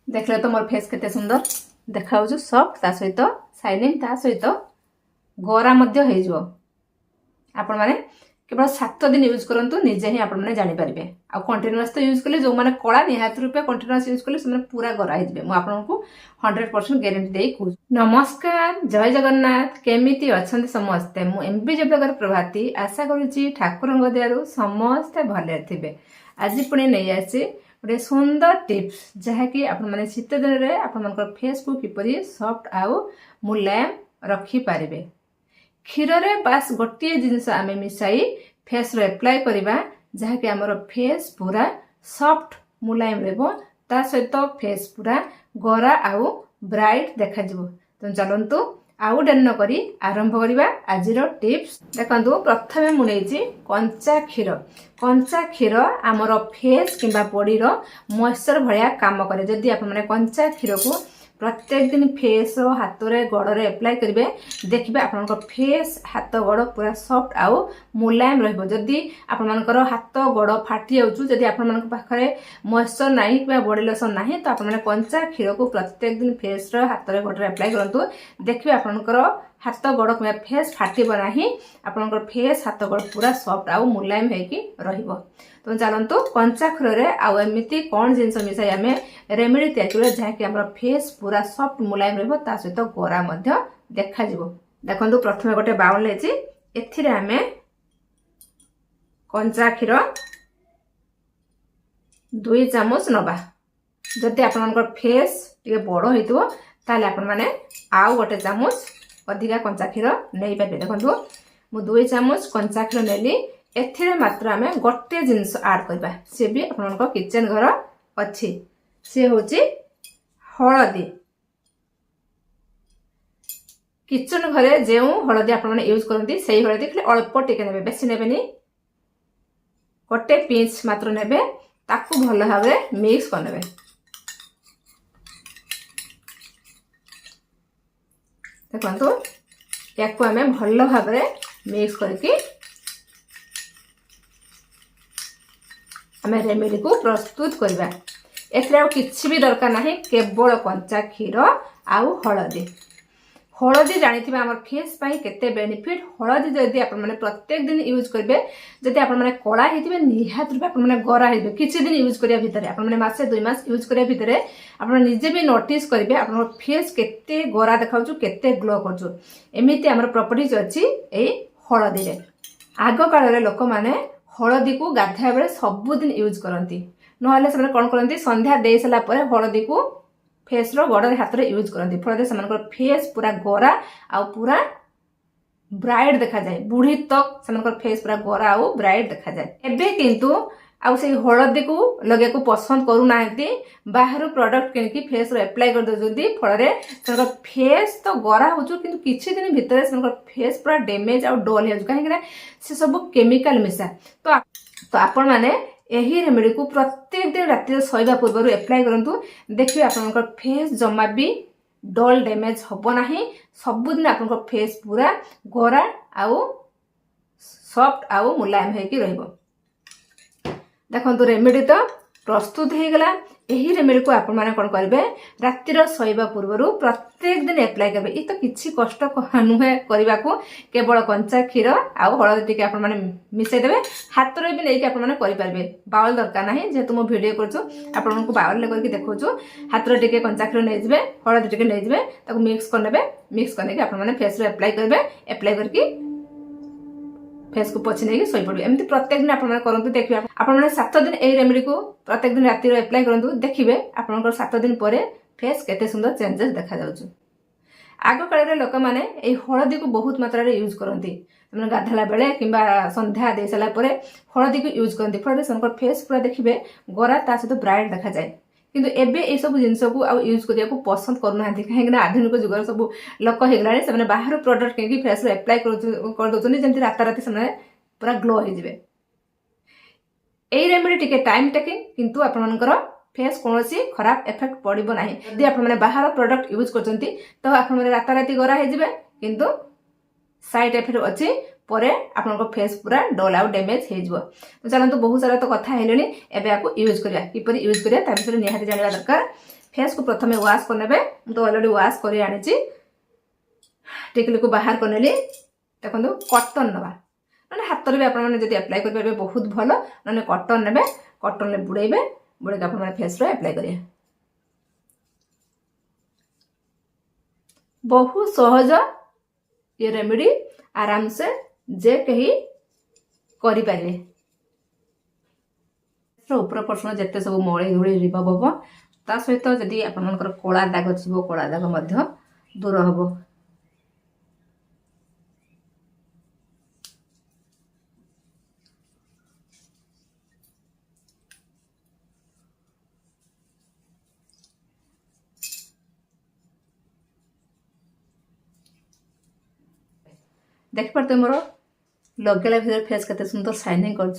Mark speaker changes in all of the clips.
Speaker 1: देखले तो मोर फेस केते सुंदर देखा सॉफ्ट ता सहित शाइनिंग ता सहित गोरा मध्य हो जिवो। आपण माने केवल 7 दिन यूज करंतु निजे ही आपण माने जानि परिबे। आ कंटीन्यूअस तो यूज कले जो माने कळा निहात रूपे कंटीन्यूअस यूज कले से पूरा गोरा हो जिवे। मु आपनकु 100% गारंटी देई कहू। नमस्कार, जय जगन्नाथ। केमिति अछंती समस्ते? मु एमबी जब्लगर प्रभाती आशा करूची ठाकुरंग दयारु समस्ते भले थिबे। आज पुणे नै आसी गोटे सुंदर टिप्स जहाँकि आपण माने शीत दिन रे आपण मानकर फेस को किपरि सॉफ्ट आउ मुलायम रखी पारिबे। क्षीर रे बास गोटे जिनस आमे मिसाई फेस रे अप्लाई करिबा जहाँकि हमर फेस पूरा सॉफ्ट मुलायम रहबो। ता सहित फेस पूरा गोरा आउ ब्राइट देखा जिवो। तो चलंतु आउ डेर न करी आरंभ करिबा आजिरो टिप्स। देखंतु प्रथमे मु नेछि कंचा क्षीर। कंचा क्षीर आमर फेस किंबा बॉडी रो मॉइस्चर भलिया काम करे। जदि आपण माने कंचा क्षीर को प्रत्येक दिन फेस रो हाथ रे गोड़ रे अप्लाई करिवे देखिबे आपनकर फेस हाथ गोड़ पूरा सॉफ्ट आउ मुलायम रहबो। जदि आपण मानकर हाथ गोड़ फाटी जाउछु, जदि आपण मानक पाखरे मॉइस्चर नाही किबा बॉडी लोशन नाही तो आपण माने कंचा क्षीर को प्रत्येक दिन फेस रो हाथ रे गोड़ रे अप्लाई करंतु देखिबे आपनकर हाथ गोड़ किबा फेस फाटीबो नाही। आपनकर फेस हाथ गोड़ पूरा सॉफ्ट आउ मुलायम हेकी रहिबो। तो चलंतु कंचा क्षीर रे आउ एमिति कोन जिंस मिसाई आमे रेमेडी तैयार करिया जहाँकि हमर फेस पूरा सॉफ्ट मुलायम रहबो ता सहित गोरा मध्य देखा जिवो। देखंतु प्रथमे गोटे बाउल लेछि, एथिरे आमे कंचा क्षीर 2 चामच नबा। जदि आपण मानकर फेस टिके बड़ो हेतु ताले आपण माने आउ गोटे चामच अधिका कंचा क्षीर नै पाबे। देखंतु मु 2 चामच कंचा क्षीर नेली। एथिरे मात्र आमे गोटे जिंस ऐड करबा, से भी आपण मानकर किचन घर अछि। से होची हळदी। किचन घरे जे हळदी आपण माने यूज करंती सेही हळदी खाली अल्प टिके नेबे, बेसी नेबेनी। गोटे पिंच मात्र नेबे, ताकू भल भाबरे मिक्स करनेबे। देखंतु याकू आमे भल भाबरे मिक्स करके आमे रेमेडी को प्रस्तुत करबा। एथरे आउ किछि भी दरकार नाही, केवल कंचा क्षीर आउ हळदी। हळदी जानिथिबा हमर फेस पाई केते बेनिफिट। हळदी जदि आपण माने प्रत्येक दिन यूज करबे, जदि आपण माने कोळा हेतिबे निहात रूपे आपण माने गोरा हेबे। किछि दिन यूज करिया भितरे आपण माने मासे 2 मास यूज करिया भितरे आपण निजे भी नोटिस करबे आपण फेस केते गोरा देखाउछु, केते ग्लो करछु। एमिति हमर प्रॉपर्टीज अछि ए हळदी रे। आगो काल रे लोक माने हळदी को गाधा बेले सब दिन यूज करंती, नहले से कोन करंती संध्या देई सला परे हळदी को फेस रो गोड़ रे हाथ रे यूज करंती। फलरे से मनकर फेस पूरा गोरा आ पूरा ब्राइट देखा जाए। बुढ़ी तक से मनकर फेस पूरा गोरा आ ब्राइट देखा जाए। एबे किंतु आउ से हळदी को लगे को पसंद करू नाहंती, बाहर प्रोडक्ट किनकी फेस रे अप्लाई कर दोजंती। फलरे से फेस तो गोरा होचु किंतु किछि दिन भितर से मनकर फेस पूरा डैमेज आ डल हेजु, काहे कि से सब केमिकल मिसा। तो आपण माने एही रेमेडी को प्रत्येक दिन राति सोइबा पूर्व अप्लाई करंतु, देखिए आपनकर फेस जमा भी डल डैमेज हबो नाही। सब दिन आपनकर फेस पूरा गोरा आउ सॉफ्ट आउ मुलायम हेकी रहबो। देखंतु रेमेडी तो प्रस्तुत हे गला। एही रेमेडी को आपण माने कोन करबे, राति रो सोइबा पूर्व प्रत्येक दिन अप्लाई करबे। ई तो किछि कष्ट नुहे करबा को, केवल कंचा क्षीर आउ हळदी टिके आपण माने मिसै देबे। हाथ रे भी लेके आपण माने करि पारबे, बाउल दरकार नाही। जे तुम वीडियो करछु आपण को बाउल ले करके देखौछु, हाथ रे टिके कंचा क्षीर नै जिवे, हळदी टिके नै जिवे, ताको मिक्स करनेबे। मिक्स करने के आपण माने फेस रे अप्लाई करबे। अप्लाई करके फेस को पोछि नेकी सोई पड़बे। एमति प्रत्येक दिन आपण माने करंतु, देखिबे आपण माने 7 दिन ए रेमेडी को प्रत्येक दिन राति रे अप्लाई करंतु, देखिबे आपनकर 7 दिन परे फेस केते सुंदर चेंजेस देखा जाउछु। आगो काल रे लोक माने ए हळदी को बहुत मात्रा रे यूज करंती। माने गाधला बेले किंबा संध्या दे सला परे हळदी को यूज करंती। फळे संकर फेस पूरा देखिबे गोरा ता सहित ब्राइट देखा जाए। किंतु एबे ए सब जिंस को आ यूज करिया को पसंद करू नाहंती, काहे कि आधुनिक जुगर सब लोक हे गलानी। से माने बाहर प्रोडक्ट किनकी फेस रे अप्लाई कर दोचनी, जेंति राता राती से माने पूरा ग्लो हे जिवे। ए रेमेडी टिके टाइम टेकिंग, किंतु आपण मानकर फेस कोनोसी खराब इफेक्ट पड़िबो नाही। यदि आपण माने बाहर प्रोडक्ट यूज करचंती तो आपण माने राता राती गोरा हे जिवे, किंतु साइड इफेक्ट अछि। परे आपन फेस पूरा डल आउ डैमेज हे जिवो। तो चलंतु बहुत सारा तो कथा हेलेनी, एबे आको यूज करिया, किपरि यूज करिया ता बिषय निहाती जानिबा दरकार। फेस को प्रथम वाश करने तो अलरेडी वाश कर आनी टिकली को बाहर करनेली देखो कटन नवा ना हाथ में आप अप्लाई करेंगे बहुत भल ना कटन ने कटन बुड़ेबे बुड़े आप फेस अप्लाई करेंगे बहुत सहज ये रेमेडी आराम से जे कहीं करें ऊपर पर्सन जिते सब मई धूली रिमूव हम ता सहित जदि आपर कला दाग थी कला दाग दूर हम देख पारे मोर लगेला भर फेस केते सुंदर शाइनिंग कर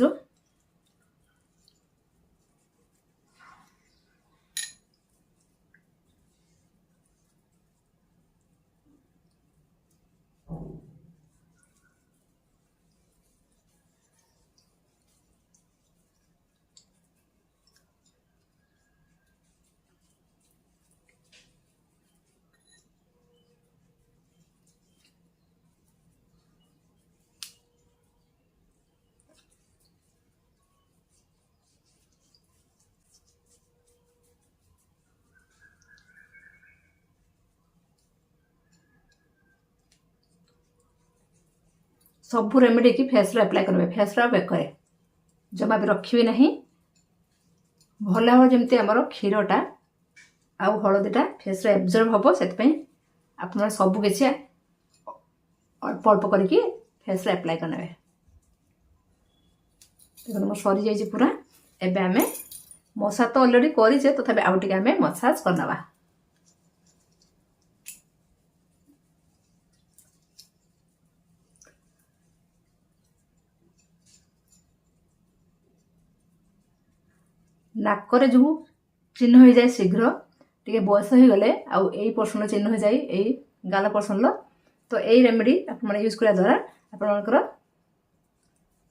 Speaker 1: सबू रेमेडी की फेस अप्लाई करेंगे फेस बेकर जमा भी रखी ना भल भाव जमी आमर क्षीरटा आउ हलदीटा फेस एब्जर्व हम से आप सबू किसी अल्प अल्प करके फेस अप्लाई करने देखो मोर सरी जाइए पूरा एबे आमे मसा तो अलरेडी करें तथापि आउ टे आमे मसाज करना नाकरे जो चिन्ह हो जाए शीघ्र टे बयस हो गले आउ यही पर्सन चिन्ह हो जाए यही गाल पर्सन तो यही रेमेडी आप यूज करा द्वारा आपणकर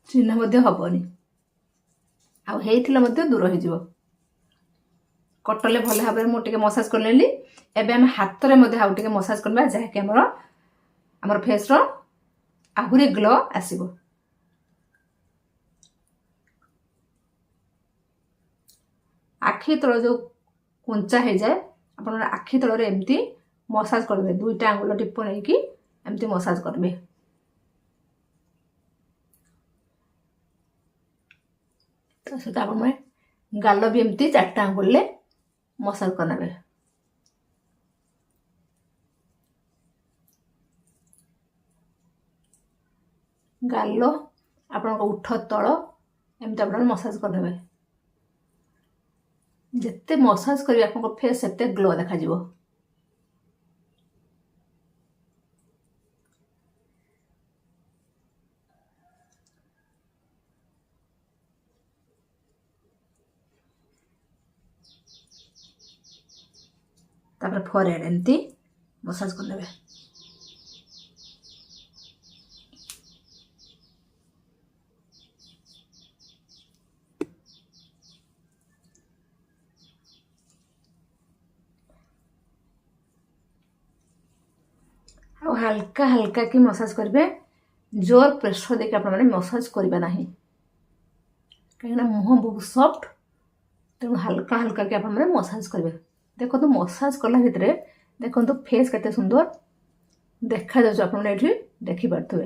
Speaker 1: चिन्ह हेनी आउ दूर हो कटले भल भाव में मुझे मसाज कर लेली एबे हम हाथ में आउ टे मसाज करवा जहाँकि आमर फेस आहुरी ग्लो आसीबो आखि तल जो कुंचा हो जाए आप आखि तल एमती मसाज करेंगे दुईटा आंगुल टिप नहीं कि एमती मसाज करेंगे तो सहित आप गाल भी एमती 4टा आंगुल मसाज करने गाल आपण उठ तल एमती आप मसाज करने जिते मसाज करेंगे आप फेस से ग्लो देखा तापर फोरहेड एमती मसाज करने हल्का हल्का की मसाज करेंगे जोर प्रेशर देके आप मसाज करवा ना कहीं मुह बहुत सॉफ्ट तेणु हल्का हल्का कि आप मसाज करेंगे देखो तो मसाज कला भितर देखो तो फेस केते सुंदर देखा जाऊँ आप देखी पारे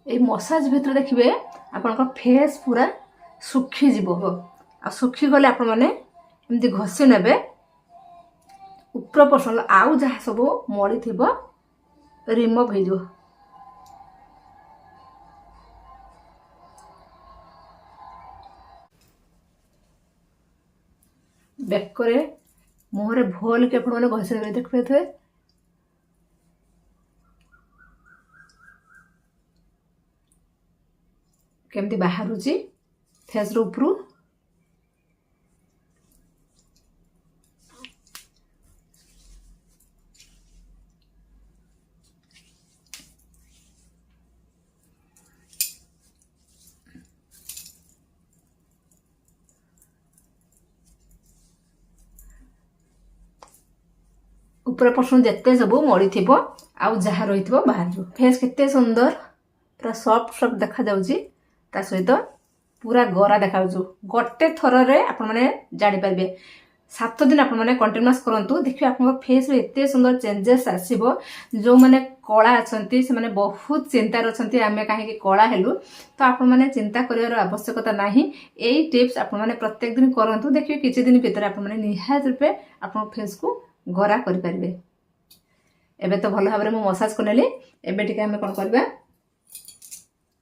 Speaker 1: ये मसाज भीतर देखिए आपन फेस पूरा सुखी जीव आ सुखी गले आप एमती घसी ने ऊपर पर्सन आउ जहाँ सब मड़ी थी रिमूव हो बेकरे मुहरे भल के आप घसी ने देख पारे केमती बाहर फेस ऊपर ऊपर पर्सन जिते सब मड़ी थी आउ जहाँ रही बाहर फेस केते सुंदर पूरा सॉफ्ट सॉफ्ट देखा जाउची ता सहित पूरा गोरा देखा गोटे थर रे आपण माने जानि पारबे 7 दिन आपण माने कंटिन्यूअस करंतु देखिए आपन फेस रे एते सुंदर चेंजेस आसीबो जो माने कला अछंती से माने बहुत चिंता रछंती आमे काहे कि कला हेलु तो आपण माने चिंता करिवार आवश्यकता नाही एई टिप्स आपण माने प्रत्येक दिन करंतु देखिए किछि दिन भीतर आपण माने निहात रूपे आपण फेस को गोरा करि पारबे एबे तो भल भाबरे मो मसाज करनेली एबे टिके आमे कोन करबा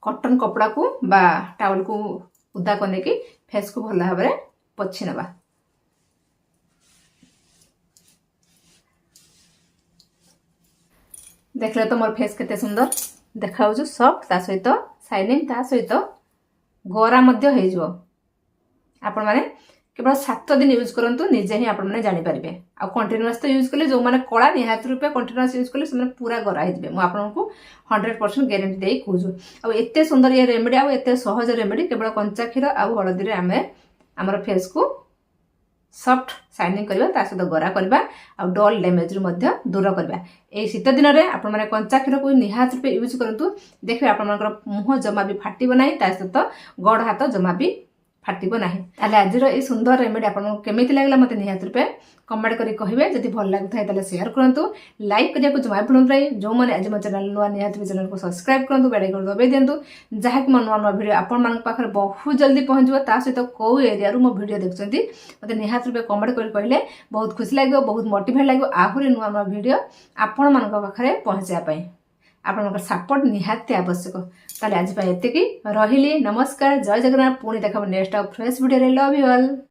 Speaker 1: कॉटन कपड़ा को बा टावल को उदा करने की फेस को भल भाबरे पोछि नबा देखले तो मोर फेस केते सुंदर देखाउ जो सॉफ्ट ता सहित शाइनिंग ता सहित गोरा मध्य हे जो आपण माने केवल 7 दिन यूज करंतु निजे ही आपण माने जानि परिबे आ कंटीन्यूअस तो यूज करले जो माने कला निहात रूपे कंटीन्यूअस यूज करले से पूरा गोरा हे जबे मु आपण को 100% गारंटी देई कहूछु आ एते सुंदर ये रेमेडी आ एते सहज रेमेडी केवल कंचा खीर आ हळदी रे आमे हमर फेस को सॉफ्ट शाइनिंग करबा ता सहित गोरा करबा आ डल डैमेज रु मध्य दूर करबा ए शीत दिन रे आपण माने कंचा खीर को निहात रूपे यूज करंतु देखबे आपण मानकर मुह जमा भी फाटिबो नाही ता सहित गड हाथ जमा भी फाटिबो नाही ताले आजिर ए सुंदर रेमेडी आपण केमिति लागला मते निहात रूपे कमेंट करी कहिबे जदि भल लागथाय ताले शेयर करंतु लाइक करिया को जमा भूलु नै जो माने आज मो चैनल नुवा निहात चैनल को सब्सक्राइब करंतु बेल आइकन दबाइ देंतु जहा कि मो नुवा नुवा वीडियो आपण मान पाखर बहुत जल्दी पहुंचबो ता सहित को एरिया रु मो वीडियो देखछंती मते निहात रूपे कमेंट करी कहले बहुत खुशी लागो बहुत मोटिवेट लागो आहुरी नुवा नुवा वीडियो आपण मान पाखरे पहुंचा पई आपन सपोर्ट निहाती आवश्यक ताले आज एतिकी रहिली नमस्कार जय जगन्नाथ पुणी देखा नेक्स्ट फ्रेश वीडियो रे लव यू ऑल।